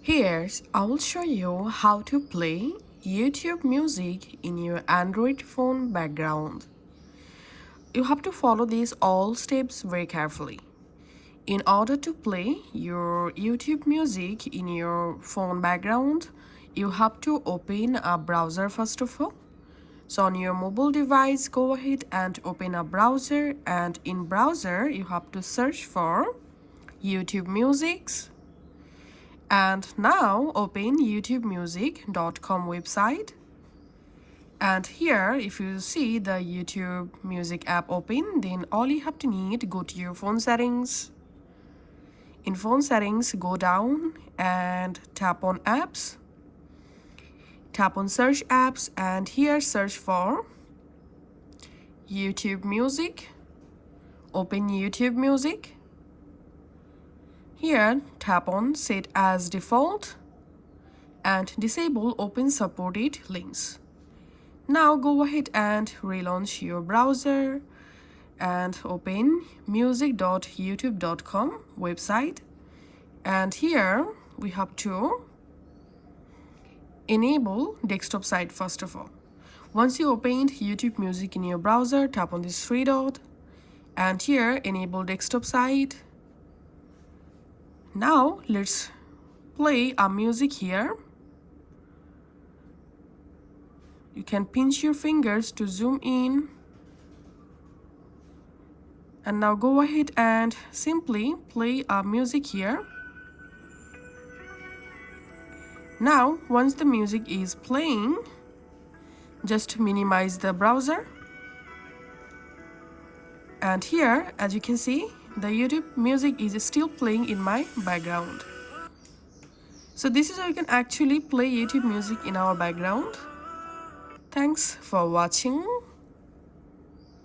Here, I will show you how to play YouTube music in your Android phone background. You have to follow these all steps very carefully. In order to play your YouTube music in your phone background, you have to open a browser first of all. So on your mobile device, go ahead and open a browser, and in browser you have to search for YouTube Musics. And now open youtubemusic.com website. And here, if you see the YouTube Music app open, then all you have to need, go to your phone settings. In phone settings, go down and tap on apps. Tap on search apps, and here search for YouTube Music. Open YouTube Music. Here, tap on Set as Default and disable Open Supported Links. Now go ahead and relaunch your browser and open music.youtube.com website. And here we have to enable desktop site first of all. Once you opened YouTube Music in your browser, tap on this three dot and here enable desktop site. Now let's play our music here. You can pinch your fingers to zoom in. And now go ahead and simply play our music here. Now, once the music is playing, just minimize the browser. And here, as you can see, the YouTube music is still playing in my background. So this is how you can actually play YouTube music in our background. Thanks for watching.